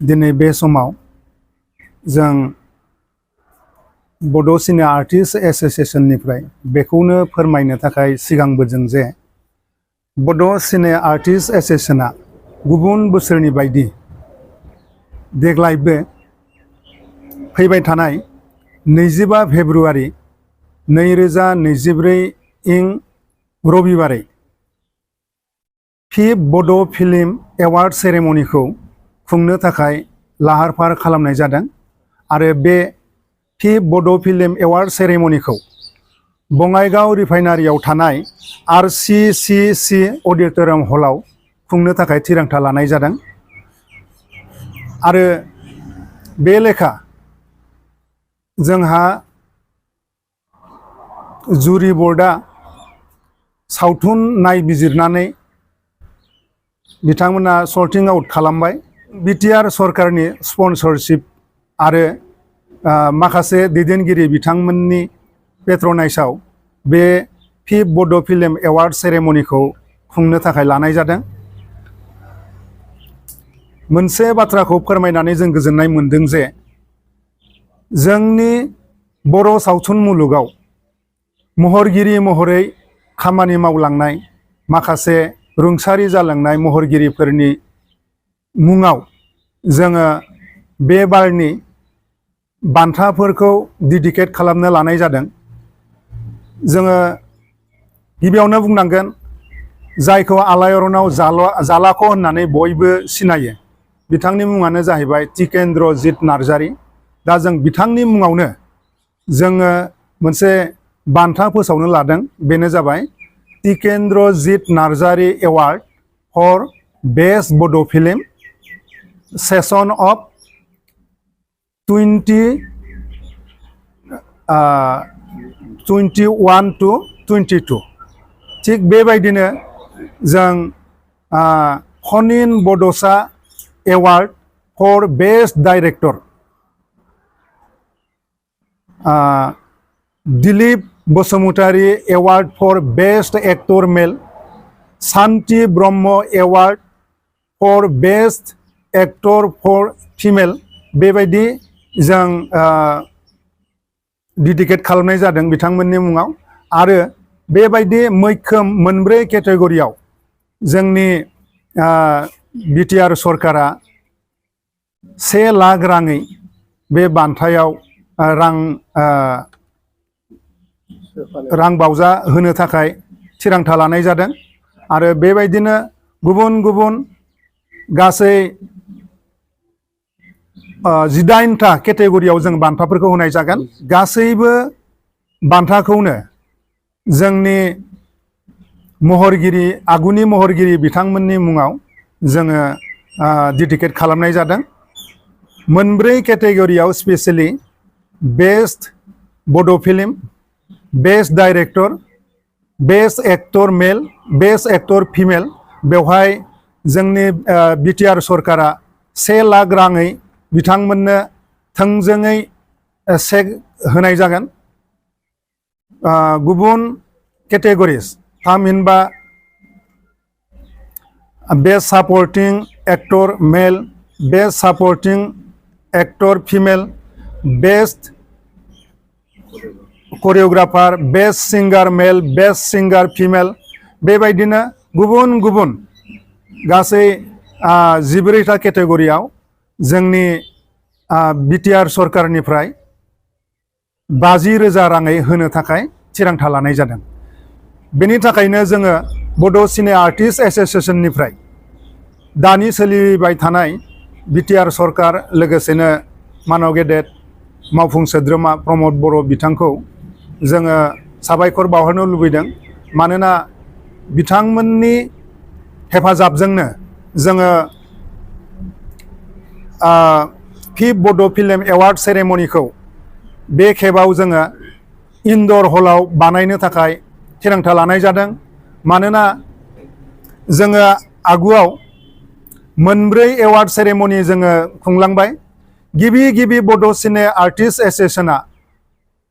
दिनै बे समाव जों बड' सिने आर्टिस्ट एसोसिएशननिफ्राय बेखौनो फोरमायनो थाखाय सिगांबोदों जे बड' सिने आर्टिस्ट एसोसिएशना गुबुन बोसोरनि बायदि देग्लायबो फैबाय थानाय 25 फेब्रुआरि 2024 इं रबिबारै फिफ्थ बड' फिल्म एवार्ड सेरेमनिखौ खुंनो थाखाय लाहार फाहार खालामनाय जादों आरो बे फिफ्थ बड' फिल्म एवार्ड सेरेमनिखौ बङाइगाव रिफाइनारियाव थानाय RCCC अडिटोरियाम हलाव खुंनो थाखाय थिरांथा लानाय जादों आरो बे लेखा जोंहा जुरि बर्डआ सावथुन नायबिजिरनानै बिथांमोना सर्टिं आउट खालामबाय बिटिआर सरकारनि स्पन्सरशिप आरो माखासे दैदेनगिरि बिथांमोननि पेट्रनाइजआव बे फिफ्थ बड' फिल्म एवार्ड सेरेमनिखौ खुंनो थाखाय लानाय जादों। मोनसे बाथ्राखौ फोरमायनानै जों गोजोननाय मोनदों जे जोंनि बर' सावथुन मुलुगाव महरगिरि महरै खामानि मावलांनाय माखासे रुंसारि जालांनाय महरगिरिफोरनि मुङाव जोङो बे बारनि बान्थाफोरखौ डेडिकेट खालामनो लानाय जादों। जोङो गिबियावनो बुंनांगोन जायखौ आलायारनाव जालाख' होननानै बयबो सिनायो बिथांनि मुङानो जाहैबाय टिकेन्द्रजित नार्जारी। दा जों बिथांनि मुङावनो जोङो मोनसे बान्था फोसावनो लादों, बेनो जाबाय Tikendrajit Narzary award for best Bodo' film session of 2021 to 22। थिग बेबायदिनो जों खनिन बड'सा award for best director Dilip Basumatary award for best actor male, Shanti Brahma award for best actor for female बेबायदि जों डेडिकेट खालामनाय जादों बिथांमोननि मुङाव। आरो बेबायदि मैखोम मोनब्रै केटेगरियाव जोंनि बिटिआर सरकारा 1 लाख राङै बे बान्थायाव रां बावजा होनो थाखाय थिरांथा लानाय जादों आरो बेबायदिनो गुबुन गुबुन गासै 18टा केटेगरियाव जों बान्थाफोरखौ होनाय जागोन। गासैबो बान्थाखौनो जोंनि महरगिरि आगुनि महरगिरि बिथांमोननि मुङाव जोङो डेडिकेट खालामनाय जादों। मोनब्रै केटेगरियाव स्पेशेलि best Bodo' film, best director, best actor male, best actor female बेवहाय जोंनि बिटिआर सरकारा 1 लाख राङै बिथांमोननो थोंजोङै चेक होनाय जागोन। गुबुन केटेगरिज थामहिनबा best supporting actor male, best supporting actor female, best choreographer, best singer male, best सिंगार फिमेल बेबायदिनो गुबुन गुबुन गासै 14टा केटेगरियाव जोंनि बिटिआर सरकारनिफ्राय 50,000 राङै होनो थाखाय थिरांथा लानाय जादों। बेनि थाखायनो जोङो बड' सिने आर्टिस्ट एसोसिएशननिफ्राय दानि सोलिबाय थानाय बिटिआर सरकार लोगोसेनो मानव गेदेर मावफुं सोद्रोमा प्रमद बर' बिथांखौ जोङो साबायखर बावहरनो लुबैदों। मानोना बिथांमोननि हेफाजाबजोंनो जोङो फिफ्थ बड' फिल्म एवार्ड सेरेमनिखौ बे खेबाव जोङो इनडर हलाव बानायनो थाखाय थिरांथा लानाय जादों। मानोना जोङो आगुआव मोनब्रै एवार्ड सेरेमनि जोङो खुंलांबाय। गिबि बड' सिने आर्टिस्ट एसोसिएशना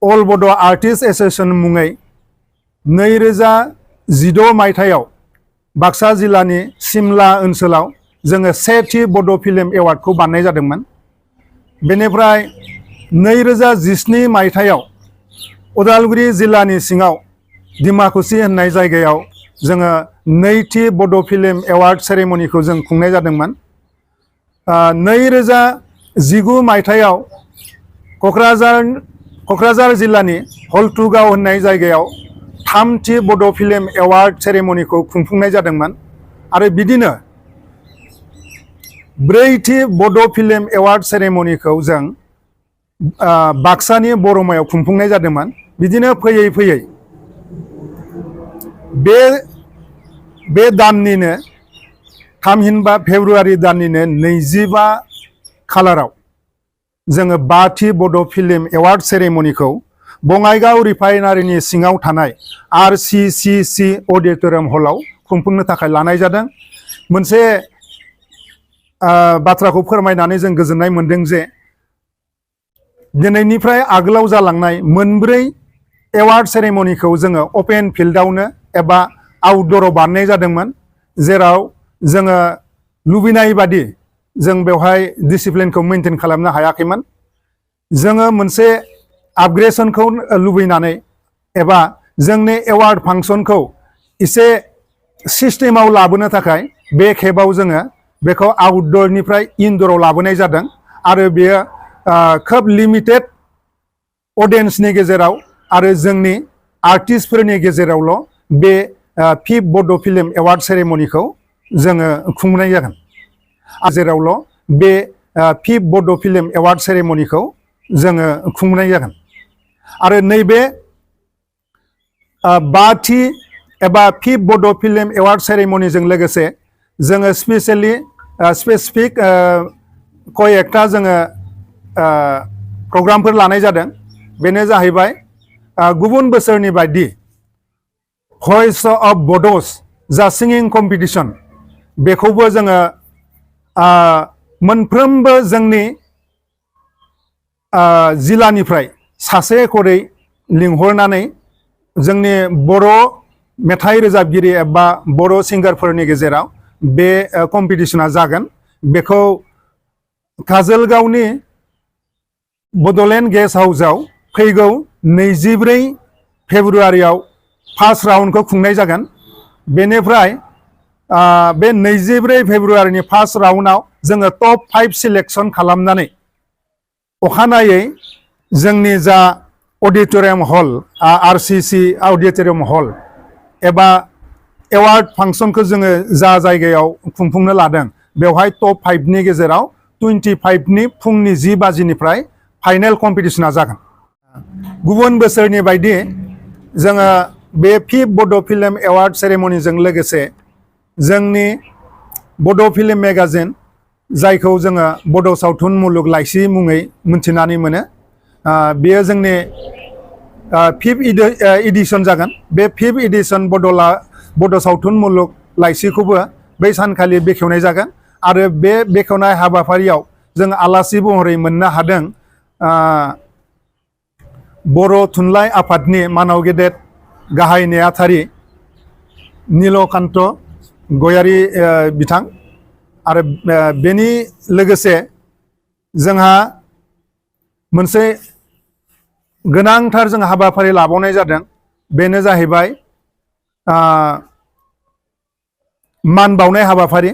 अल बड' आर्टिस्ट एसोसिएशन मुङै 2016 मायथाइयाव बाक्सा जिल्लानि सिमला ओनसोलाव जोङो सेथि बड' फिल्म एवार्डखौ बाननाय जादोंमोन। बेनिफ्राय 2017 मायथाइयाव उदालगुरि जिल्लानि सिङाव डिमाकुसि होननाय जायगायाव जोङो नैथि बड' फिल्म एवार्ड सेरेमनिखौ जों खुंनाय जादोंमोन। 2019 मायथाइयाव क'क्राझार जिल्लानि हल्टुगाव होननाय जायगायाव थामथि बड' फिल्म एवार्ड सेरेमनिखौ खुंफुंनाय जादोंमोन। आरो बिदिनो ब्रैथि बड' फिल्म एवार्ड सेरेमनिखौ जों बाक्सानि बरमायाव खुंफुंनाय जादोंमोन। बिदिनो फैयै फैयै बे दाननिनो थामहिनबा फेब्रुवारि दाननिनो 25 खालाराव जोङो बाथि बड' फिल्म एवार्ड सेरेमनिखौ बङाइगाव रिफाइनारिनि सिङाव थानाय RCCC अडिटोरियाम हलाव खुंफुंनो थाखाय लानाय जादों। मोनसे बाथ्राखौ फोरमायनानै जों गोजोननाय मोनदों जे दिनैनिफ्राय आगोलाव जालांनाय मोनब्रै एवार्ड सेरेमनिखौ जोङो अपेन फिल्डआवनो एबा आउटडोराव बानायनाय जादोंमोन, जेराव जोङो लुबैनाय बादि जों बेवहाय डिसिप्लिनखौ मेनटेन खालामनो हायाखैमोन। जोङो मोनसे आपग्रेडसनखौ लुबैनानै एबा जोंनि एवार्ड फांसनखौ एसे सिस्टेमाव लाबोनो थाखाय बे खेबाव जोङो बेखौ आउटडोरनिफ्राय इनडोराव लाबोनाय जादों। आरो बेयो खोब लिमिटेड अडियन्सनि गेजेराव आरो जोंनि आर्टिस्टफोरनि गेजेरावल' बे 5th बड' फिल्म एवार्ड सेरेमनिखौ जोङो खुंनाय जागोन। जेरावल' बे 5th बड' फिल्म एवार्ड सेरेमनिखौ जोङो खुंनाय जागोन। आरो नैबे बाथि एबा 5th बड' फिल्म एवार्ड सेरेमनिजों लोगोसे जोङो स्पेसिफिक कयेकटा जोङो प्रग्रामफोर लानाय जादों। बेनो जाहैबाय गुबुन बोसोरनि बायदि भइस अफ बड'स जा सिंगिं कम्पिटिसन, बेखौबो जोङो मोनफ्रोमबो जोंनि जिल्लानिफ्राय सासे खरै लिंहरनानै जोंनि बर' मेथाइ रोजाबगिरि एबा बर' सिंगारफोरनि गेजेराव बे कम्पिटिसना जागोन। बेखौ काजलगावनि बड'लेण्ड गेस्ट हाउसआव फैगौ 24 फेब्रुवारियाव फार्स्ट राउन्डखौ खुंनाय जागोन। बेनिफ्राय बे 24 फेब्रुवारिनि फार्स्ट राउन्डआव जोङो टप 5 सिलेक्सन खालामनानै अखानायै जोंनि जा अडिटोरियाम हल RCC अडिटोरियाम हल एबा एवार्ड फांसनखौ जोङो जा जायगायाव खुंफुंनो लादों बेवहाय टप 5नि गेजेराव 25नि फुंनि 10 बाजिनिफ्राय फाइनेल कम्पिटिसना जागोन। गुबुन बोसोरनि बायदि जोङो बे 5th बड' फिल्म एवार्ड सेरेमनिजों लोगोसे जोंनि बड' फिल्म मेगाजिन, जायखौ जोङो बड' सावथुन मुलुग लाइसि मुङै मिथिनानै मोनो, बेयो जोंनि 5th एडिशन जागोन। बे 5th एडिशन बड' सावथुन मुलुग लाइसिखौबो बै सानखालि बेखेवनाय जागोन। आरो बे बेखेवनाय हाबाफारियाव जों आलासि महरै मोननो हादों बर' थुनलाइ आफादनि मानाव गेदेर गाहाय नेहाथारि नीलकान्त गयारी बिथां। आरो बेनि लोगोसे जोंहा मोनसे गोनांथार जों हाबाफारि लाबावनाय जादों। बेनो जाहैबाय मान बावनाय हाबाफारि।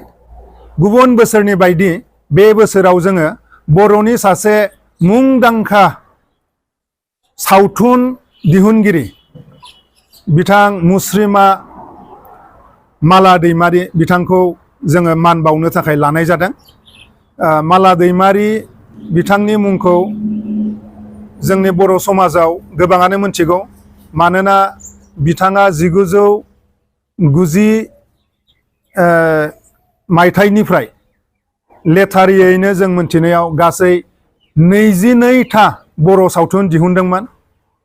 गुबुन बोसोरनि बायदि बे बोसोराव जोङो बर'नि सासे मुंदांखा सावथुन दिहुनगिरि बिथां मुस्रिमा माला दैमारि बिथांखौ जोङो मान बावनो थाखाय लानाय जादों। माला दैमारि बिथांनि मुंखौ जोंनि बर' समाजाव गोबाङानो मिथिगौ, मानोना बिथाङा 1990 मायथाइनिफ्राय लेथारियैनो जों मिथिनायाव गासै 22था बर' सावथुन दिहुनदोंमोन।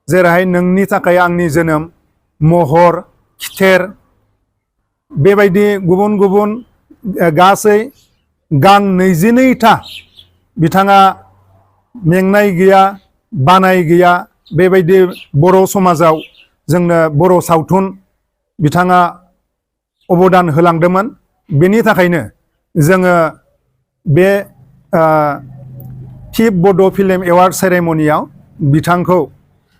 जेरैहाय नोंनि थाखाय आंनि जोनोम, महर, खिथेर, बेबायदि गुबुन गुबुन गासै गां 22था बिथाङा मेंनाय गैया, बानाय गैया, बेबायदि बर' समाजाव जोंनो बर' सावथुन बिथाङा अबदान होलांदोंमोन। बेनि थाखायनो जोङो बे फिफ्थ बड' फिल्म एवार्ड सेरेमनियाव बिथांखौ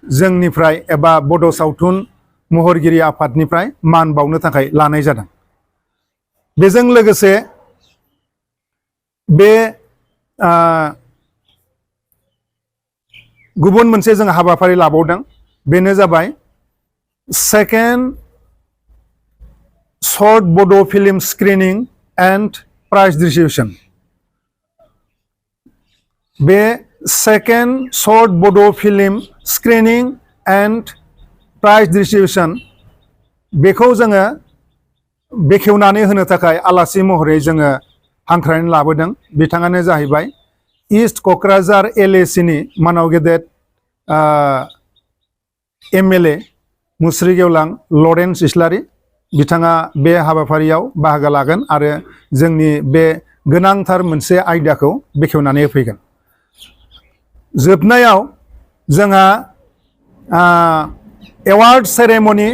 जोंनिफ्राय एबा बड' सावथुन महरगिरि आफादनिफ्राय मान बावनो थाखाय लानाय जादों। बेजों लोगोसे बे गुबुन मोनसे जों हाबाफारि लाबावदों, बेनो जाबाय second short Bodo' film screening and prize distribution. बे second short Bodo' film screening and prize distribution बेखौ जोङो बेखेवनानै होनो थाखाय आलासि महरै जोङो हांख्रायनानै लाबोदों। बिथाङानो जाहैबाय इस्ट क'क्राझार LAC नि मानाव गेदेर MLA मुस्रि गेवलां लरेन्स इस्लारि। बिथाङा बे हाबाफारियाव बाहागो लागोन आरो जोंनि बे गोनांथार मोनसे आयदाखौ बेखेवनानै होफैगोन। जोबनायाव जोंहा एवार्ड सेरेमनि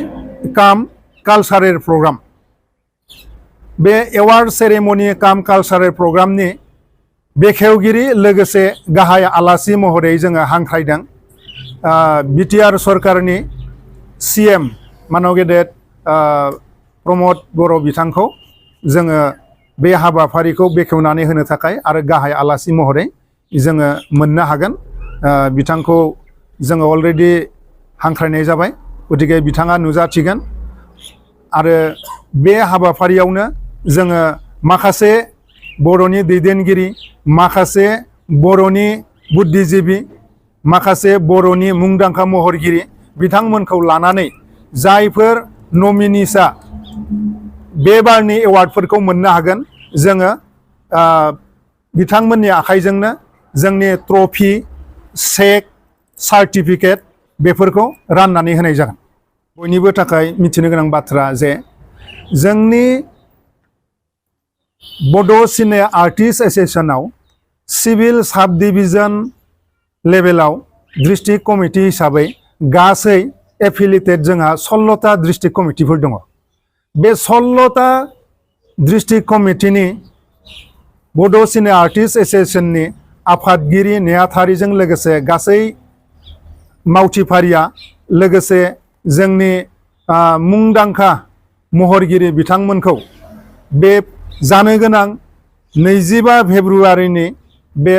काम कालचारेल प्रग्राम। बे एवार्ड सेरेमनि काम कालचारेल प्रग्रामनि बेखेवगिरि लोगोसे गाहाय आलासि महरै जोङो हांख्रायदों BTR सरकारनि CM मानाव गेदेर प्रमद बर' बिथांखौ जोङो बे हाबाफारिखौ बेखेवनानै होनो थाखाय आरो गाहाय आलासि महरै जोङो मोननो हागोन। बिथांखौ जोङो अलरेडि हांख्रायनाय जाबाय, गतिके बिथाङा नुजाथिगोन। आरो बे हाबाफारियावनो जोङो माखासे बर'नि दैदेनगिरि, माखासे बर'नि बुद्धिजीबि, माखासे बर'नि मुंदांखा महरगिरि बिथांमोनखौ लानानै जायफोर नमिनिसा बे बारनि एवार्डफोरखौ मोननो हागोन, जोङो बिथांमोननि आखाइजोंनो जोंनि ट्रफि, चेक, सार्टिफिकेट बेफोरखौ राननानै होनाय जागोन। बयनिबो थाखाय मिथिनो गोनां बाथ्रा जे जोंनि बड' सिने आर्टिस्ट एस'सिएशनाव सिभिल साब डिभिजन लेभेलाव डिस्ट्रिक्ट कमिटि हिसाबै गासै एफिलिएटेड जोंहा 16टा डिस्ट्रिक्ट कमिटिफोर दङ। बे 16टा डिस्ट्रिक्ट कमिटिनि बड' सिने आर्टिस्ट एस'सिएशननि आफादगिरि नेहाथारिजों लोगोसे गासै मावथिफारिया लोगोसे जोंनि मुंदांखा महरगिरि बिथांमोनखौ बे जानो गोनां 25 फेब्रुवारिनि बे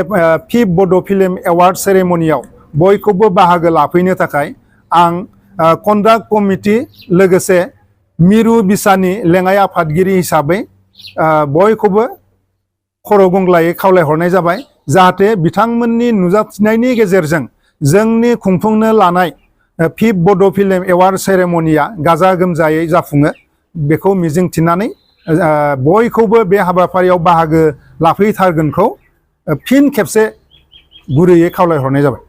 फिफ्थ बड' फिल्म एवार्ड सेरेमनियाव बयखौबो बाहागो लाफैनो थाखाय आं कन्डाक्ट कमिटि लोगोसे मिरु बिसानि लेङाइ आफादगिरि हिसाबै बयखौबो खर' गंग्लायै खावलायहरनाय जाबाय, जाहाथे बिथांमोननि नुजाथिनायनि गेजेरजों जोंनि खुंफुंनो लानाय फिफ्थ बड' फिल्म एवार्ड सेरेमनिया गाजा गोमजायै जाफुङो। बेखौ मिजिंथिनानै बयखौबो बे हाबाफारियाव बाहागो लाफैथारगोनखौ फिन खेबसे गुरैयै खावलायहरनाय जाबाय।